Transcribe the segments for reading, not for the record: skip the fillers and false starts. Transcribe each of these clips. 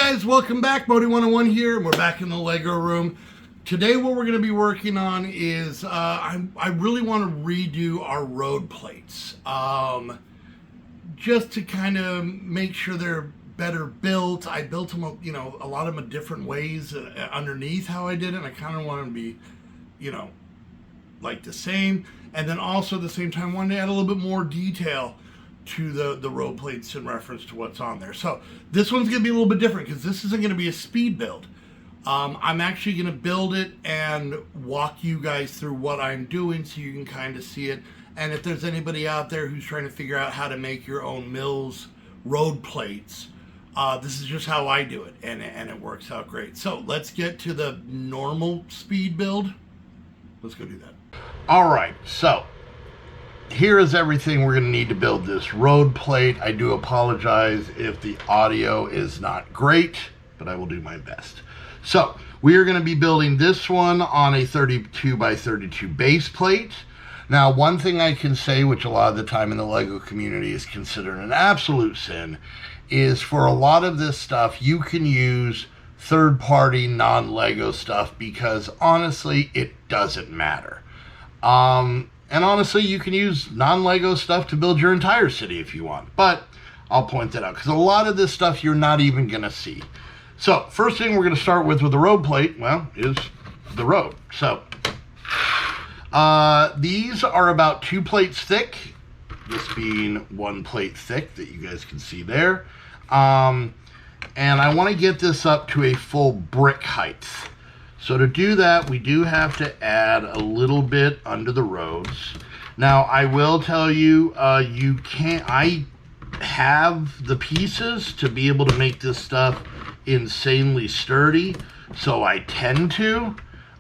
guys, welcome back. Modi 101 here, and we're back in the Lego room. Today what we're going to be working on is, I really want to redo our road plates. Just to kind of make sure they're better built. I built them, a lot of them different ways underneath how I did it. And I kind of want them to be, like the same. And then also at the same time, wanted to add a little bit more detail to the road plates in reference to what's on there. So this one's going to be a little bit different because this isn't going to be a speed build. I'm actually going to build it and walk you guys through what I'm doing so you can kind of see it. And if there's anybody out there who's trying to figure out how to make your own MILS road plates, this is just how I do it, and it works out great. So let's get to the normal speed build. Let's go do that. All right, so here is everything we're going to need to build this road plate. I do apologize if the audio is not great, but I will do my best. So we are going to be building this one on a 32 by 32 base plate. Now, one thing I can say, which a lot of the time in the Lego community is considered an absolute sin, is for a lot of this stuff, you can use third-party non-Lego stuff because honestly, it doesn't matter. And honestly, you can use non-Lego stuff to build your entire city if you want. But I'll point that out because a lot of this stuff you're not even going to see. So first thing we're going to start with the road plate, well, is the road. So these are about 2 plates thick. This being 1 plate thick that you guys can see there. And I want to get this up to a full brick height. So to do that, we do have to add a little bit under the roads. Now, I will tell you, I have the pieces to be able to make this stuff insanely sturdy, so I tend to.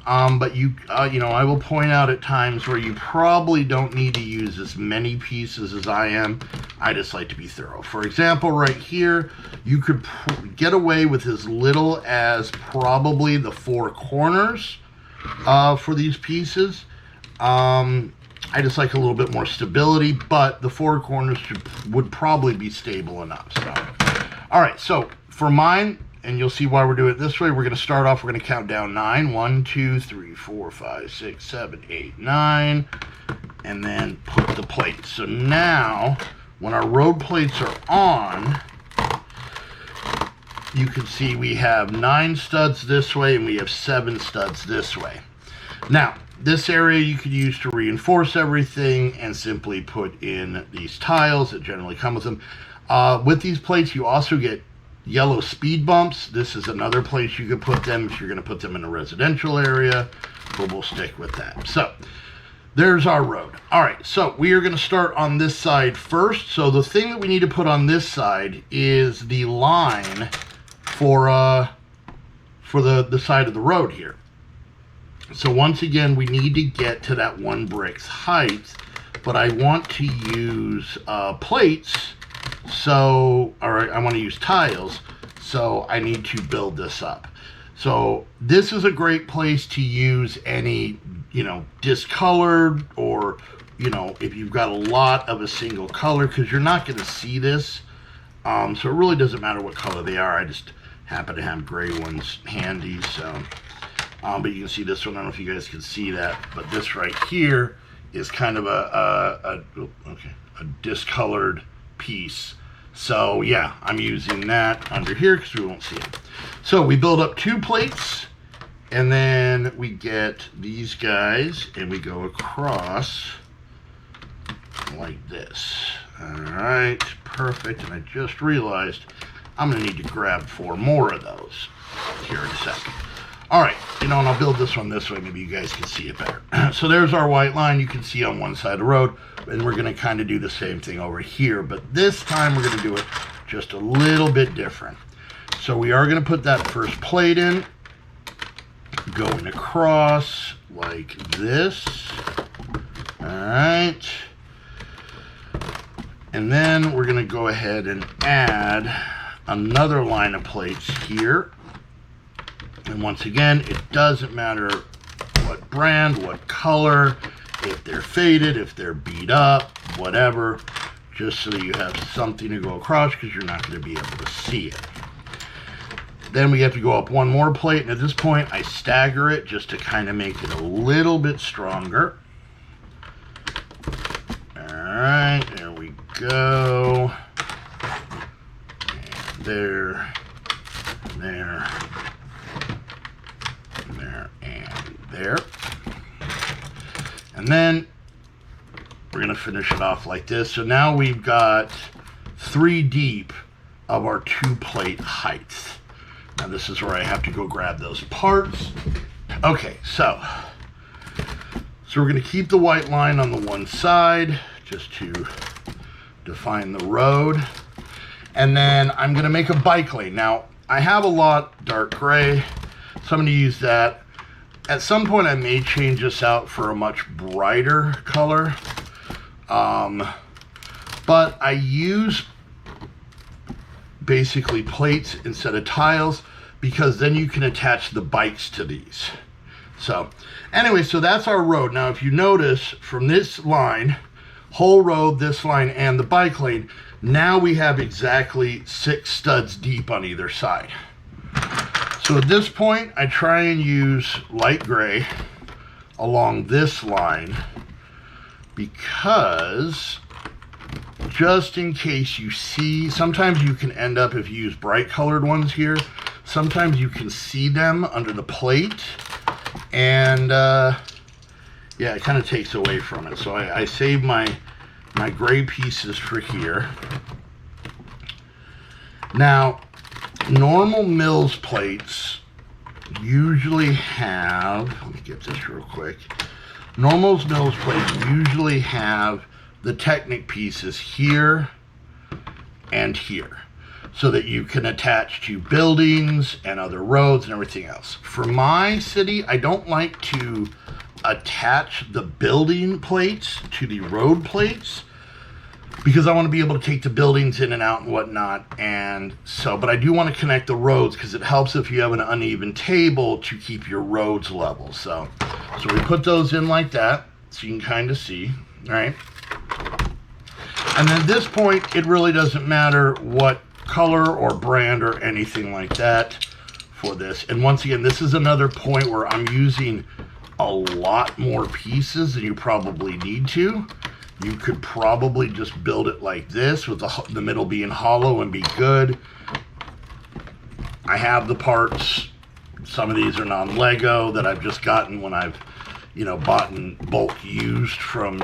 But I will point out at times where you probably don't need to use as many pieces as I am. I just like to be thorough. For example, right here, you could get away with as little as probably the 4 corners for these pieces. I just like a little bit more stability, but the 4 corners would probably be stable enough. So, all right, so for mine, and you'll see why we're doing it this way. We're going to start off, we're going to count down 9. 1, 2, 3, 4, 5, 6, 7, 8, 9. And then put the plates. So now, when our road plates are on, you can see we have 9 studs this way and we have 7 studs this way. Now, this area you could use to reinforce everything and simply put in these tiles that generally come with them. With these plates, you also get yellow speed bumps. This is another place you could put them if you're going to put them in a residential area, but we'll stick with that. So there's our road. All right, so we are going to start on this side first. So the thing that we need to put on this side is the line for the side of the road here. So once again, we need to get to that 1 brick's height, but I want to use plates. So, all right, I want to use tiles, so I need to build this up. So this is a great place to use any, discolored or, if you've got a lot of a single color, because you're not going to see this. So it really doesn't matter what color they are. I just happen to have gray ones handy. So, but you can see this one. I don't know if you guys can see that, but this right here is kind of a discolored piece. So yeah, I'm using that under here because we won't see it. So we build up 2 plates and then we get these guys and we go across like this. All right, perfect. And I just realized I'm gonna need to grab 4 more of those here in a second. All right, and I'll build this one this way. Maybe you guys can see it better. So there's our white line you can see on one side of the road, and we're gonna kind of do the same thing over here, but this time we're gonna do it just a little bit different. So we are gonna put that first plate in, going across like this. All right. And then we're gonna go ahead and add another line of plates here. And once again, it doesn't matter what brand, what color, if they're faded, if they're beat up, whatever, just so that you have something to go across because you're not going to be able to see it. Then we have to go up one more plate, and at this point I stagger it just to kind of make it a little bit stronger. Alright, there we go. And there, there, there, and there. And then we're going to finish it off like this. So now we've got 3 deep of our 2 plate heights. Now this is where I have to go grab those parts. Okay, so we're going to keep the white line on the one side just to define the road. And then I'm going to make a bike lane. Now I have a lot dark gray, so I'm going to use that. At some point I may change this out for a much brighter color. But I use basically plates instead of tiles because then you can attach the bikes to these. So anyway, so that's our road. Now if you notice from this line, whole road, this line, and the bike lane, now we have exactly 6 studs deep on either side. So at this point I try and use light gray along this line because just in case you see, sometimes you can end up, if you use bright colored ones here, sometimes you can see them under the plate, and yeah, it kind of takes away from it. So I save my gray pieces for here. Now normal MILS plates usually have, let me get this real quick, normal MILS plates usually have the Technic pieces here and here so that you can attach to buildings and other roads and everything else. For my city, I don't like to attach the building plates to the road plates because I want to be able to take the buildings in and out and whatnot. And so, but I do want to connect the roads because it helps if you have an uneven table to keep your roads level. So we put those in like that so you can kind of see, all right? And then at this point, it really doesn't matter what color or brand or anything like that for this. And once again, this is another point where I'm using a lot more pieces than you probably need to. You could probably just build it like this with the middle being hollow and be good. I have the parts. Some of these are non-Lego that I've just gotten when I've, bought in bulk used from,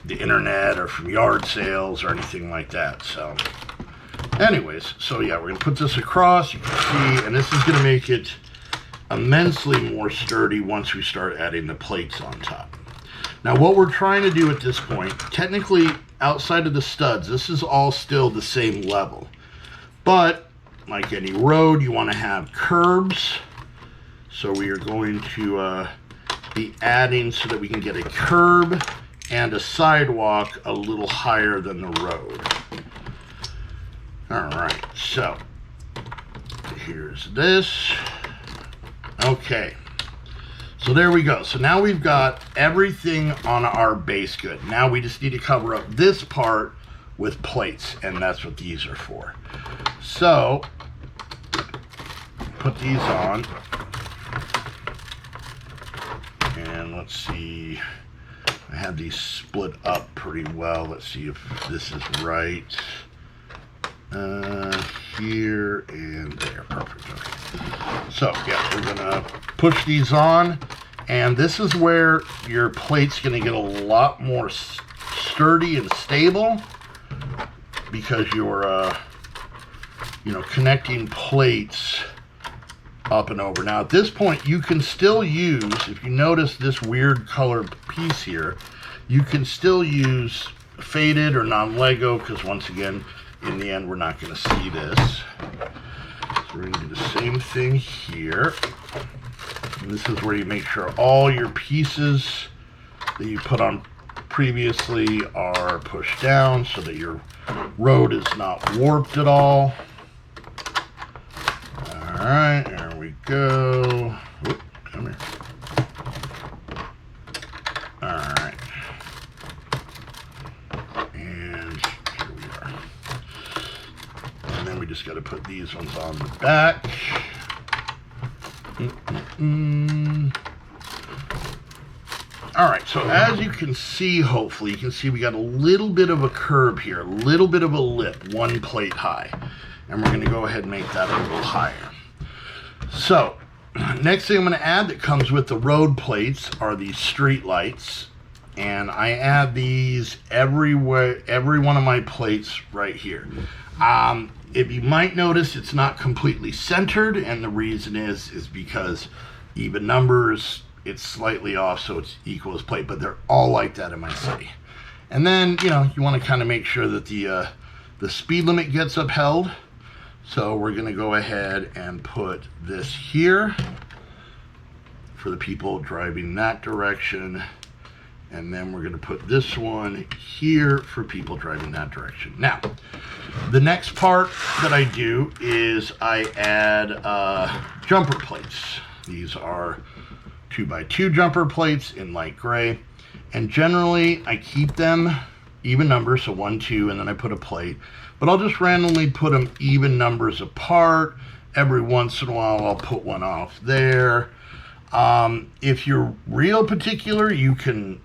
the internet or from yard sales or anything like that. So anyways, so yeah, we're gonna put this across, you can see, and this is gonna make it immensely more sturdy once we start adding the plates on top. Now what we're trying to do at this point, technically outside of the studs, this is all still the same level, but like any road, you want to have curbs. So we are going to be adding so that we can get a curb and a sidewalk a little higher than the road. All right, so here's this. Okay, so there we go. So now we've got everything on our base good. Now we just need to cover up this part with plates, and that's what these are for. So put these on, and let's see. I have these split up pretty well. Let's see if this is right. Here and there. Perfect. Okay. So yeah, we're gonna push these on, and this is where your plate's gonna get a lot more sturdy and stable because you're connecting plates up and over. Now at this point you can still use, if you notice this weird colored piece here, you can still use faded or non-Lego because once again in the end we're not going to see this. So we're going to do the same thing here. And this is where you make sure all your pieces that you put on previously are pushed down so that your road is not warped at all. Alright, there we go. Whoop, come here. Alright. And here we are. And then we just got to put these ones on the back. All right, so as you can see, hopefully you can see we got a little bit of a curb here, a little bit of a lip, one plate high. And we're gonna go ahead and make that a little higher. So, next thing I'm gonna add that comes with the road plates are these street lights. And I add these everywhere, every one of my plates right here. If you might notice, it's not completely centered, and the reason is because even numbers, it's slightly off, so it's equal as plate, but they're all like that in my city. And then, you know, you want to kind of make sure that the speed limit gets upheld. So we're going to go ahead and put this here for the people driving that direction. And then we're going to put this one here for people driving that direction. Now, the next part that I do is I add jumper plates. These are 2x2 jumper plates in light gray. And generally, I keep them even numbers, so 1, 2, and then I put a plate. But I'll just randomly put them even numbers apart. Every once in a while, I'll put one off there. If you're real particular, you can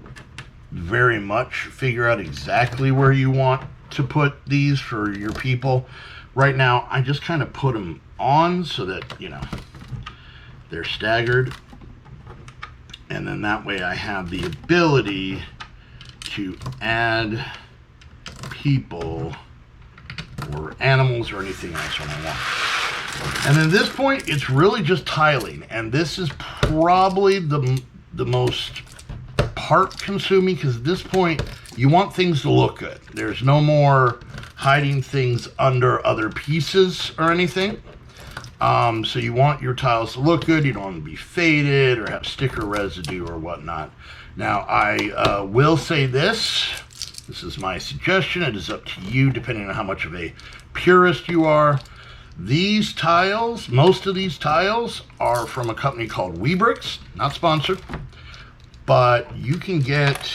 very much figure out exactly where you want to put these for your people. Right now, I just kind of put them on so that, you know, they're staggered. And then that way I have the ability to add people or animals or anything else when I want. And at this point, it's really just tiling. And this is probably the most part consuming, because at this point, you want things to look good. There's no more hiding things under other pieces or anything. So you want your tiles to look good. You don't want them to be faded or have sticker residue or whatnot. Now, I will say this. This is my suggestion. It is up to you, depending on how much of a purist you are. These tiles, most of these tiles, are from a company called Webricks. Not sponsored. But you can get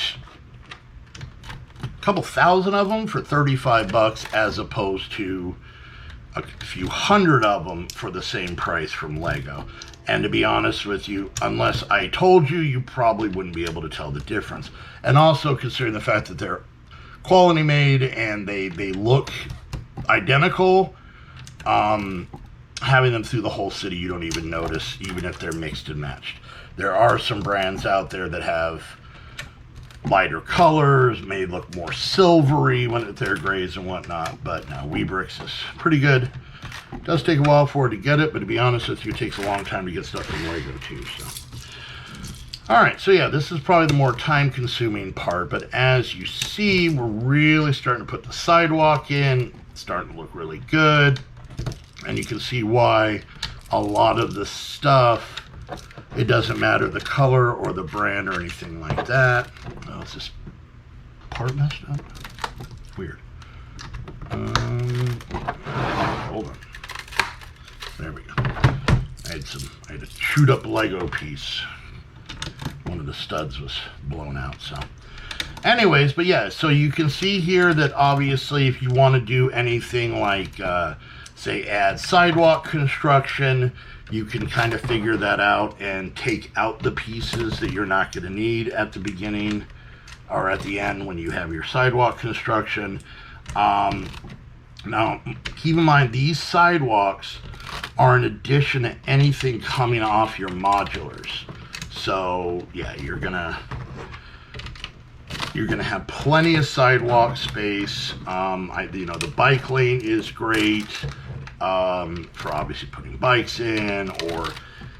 a couple thousand of them for $35 as opposed to a few hundred of them for the same price from Lego. And to be honest with you, unless I told you, you probably wouldn't be able to tell the difference. And also considering the fact that they're quality made and they look identical, having them through the whole city, you don't even notice, even if they're mixed and matched. There are some brands out there that have lighter colors, may look more silvery when they're grays and whatnot, but no, Webricks is pretty good. It does take a while for it to get it, but to be honest with you, it takes a long time to get stuff from Lego too. So, all right, so yeah, this is probably the more time-consuming part, but as you see, we're really starting to put the sidewalk in. It's starting to look really good, and you can see why a lot of the stuff, it doesn't matter the color or the brand or anything like that. Oh, is this part messed up? Weird. Hold on. There we go. I had a chewed up Lego piece. One of the studs was blown out, so. Anyways, but yeah, so you can see here that obviously if you want to do anything like, say, add sidewalk construction, you can kind of figure that out and take out the pieces that you're not going to need at the beginning or at the end when you have your sidewalk construction. Now, keep in mind, these sidewalks are in addition to anything coming off your modulars. So, yeah, you're gonna have plenty of sidewalk space. You know, the bike lane is great. For obviously putting bikes in, or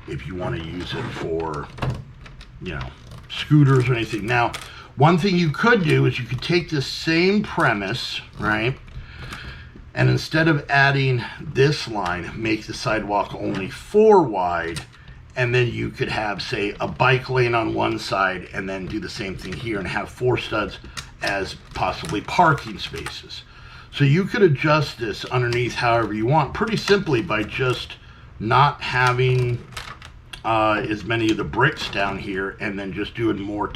if you want to use it for, you know, scooters or anything. Now, one thing you could do is you could take this same premise, right, and instead of adding this line, make the sidewalk only 4 wide, and then you could have, say, a bike lane on one side and then do the same thing here and have 4 studs as possibly parking spaces. So you could adjust this underneath however you want, pretty simply by just not having as many of the bricks down here and then just doing more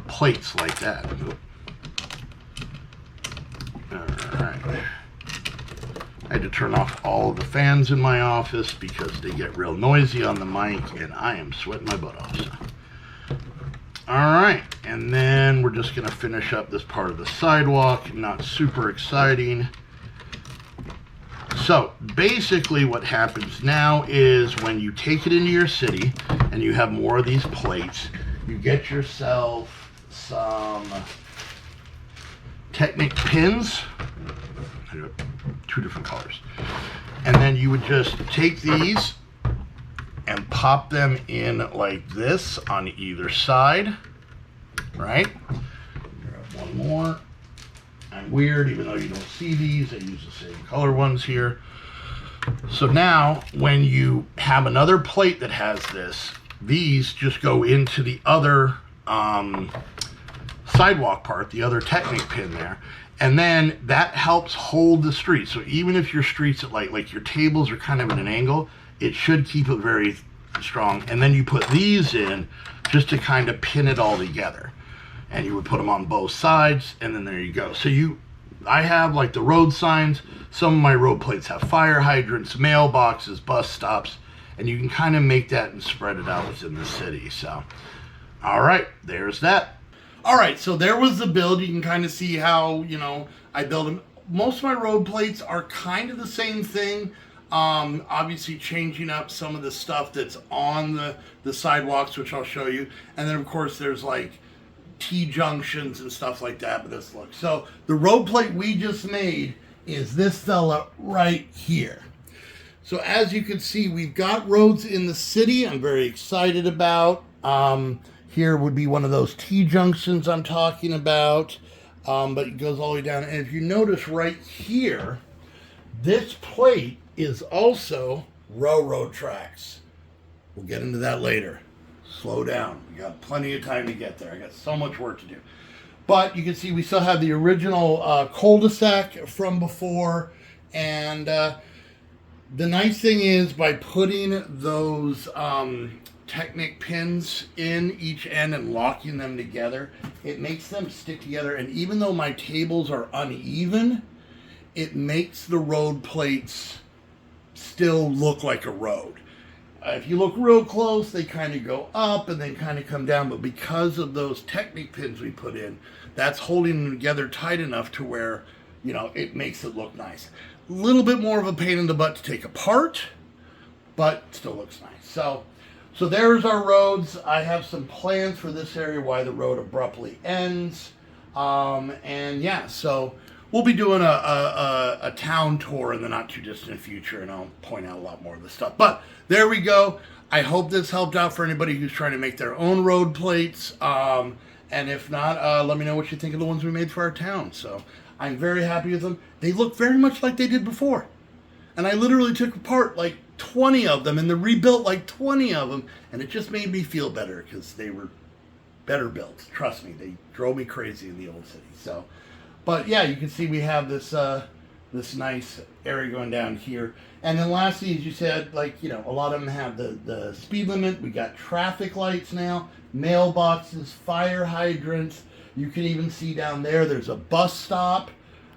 plates like that. All right. I had to turn off all of the fans in my office because they get real noisy on the mic, and I am sweating my butt off. So. All right, and then we're just gonna finish up this part of the sidewalk. Not super exciting. So basically what happens now is when you take it into your city and you have more of these plates, you get yourself some Technic pins. I do 2 different colors. And then you would just take these and pop them in like this on either side, right? Grab one more. I'm weird, even though you don't see these. I use the same color ones here. So now, when you have another plate that has this, these just go into the other sidewalk part, the other Technic pin there. And then that helps hold the street. So even if your street's at like your tables are kind of at an angle, it should keep it very strong. And then you put these in just to kind of pin it all together. And you would put them on both sides, and then there you go. So I have like the road signs. Some of my road plates have fire hydrants, mailboxes, bus stops, and you can kind of make that and spread it out within the city. So, all right, there's that. All right, so there was the build. You can kind of see how, I build them. Most of my road plates are kind of the same thing. Obviously changing up some of the stuff that's on the sidewalks, which I'll show you. And then, of course, there's like T-junctions and stuff like that, but this look. So the road plate we just made is this fella right here. So as you can see, we've got roads in the city I'm very excited about. Here would be one of those T-junctions I'm talking about, but it goes all the way down. And if you notice right here, this plate is also railroad tracks. We'll get into that later. Slow down. We got plenty of time to get there. I got so much work to do. But you can see we still have the original cul-de-sac from before. And the nice thing is by putting those Technic pins in each end and locking them together, it makes them stick together. And even though my tables are uneven, it makes the road plates still look like a road. If you look real close, they kind of go up and then kind of come down. But because of those Technic pins we put in, that's holding them together tight enough to where, it makes it look nice. A little bit more of a pain in the butt to take apart, but still looks nice. So there's our roads. I have some plans for this area, why the road abruptly ends. And yeah, so we'll be doing a town tour in the not too distant future, and I'll point out a lot more of the stuff. But there we go. I hope this helped out for anybody who's trying to make their own road plates. And if not, let me know what you think of the ones we made for our town. So I'm very happy with them. They look very much like they did before. And I literally took apart like 20 of them and then rebuilt like 20 of them. And it just made me feel better because they were better built. Trust me, they drove me crazy in the old city. So. But yeah, you can see we have this this nice area going down here. And then lastly, as you said, a lot of them have the speed limit. We got traffic lights now, mailboxes, fire hydrants. You can even see down there's a bus stop.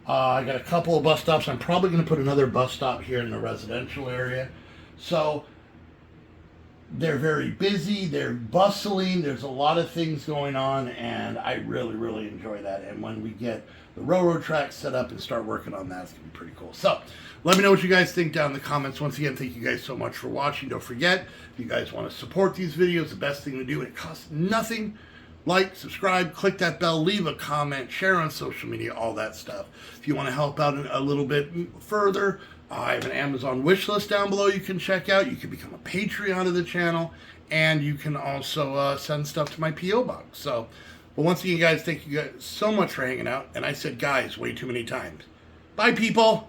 I got a couple of bus stops. I'm probably going to put another bus stop here in the residential area. So they're very busy, they're bustling, there's a lot of things going on, and I really, really enjoy that. And when we get the railroad tracks set up and start working on that, it's going to be pretty cool. So let me know what you guys think down in the comments. Once again, thank you guys so much for watching. Don't forget, if you guys want to support these videos, the best thing to do, it costs nothing. Like, subscribe, click that bell, leave a comment, share on social media, all that stuff. If you want to help out a little bit further, I have an Amazon wish list down below you can check out. You can become a Patreon of the channel, and you can also send stuff to my P.O. box. So, but once again, guys, thank you guys so much for hanging out. And I said guys way too many times. Bye, people.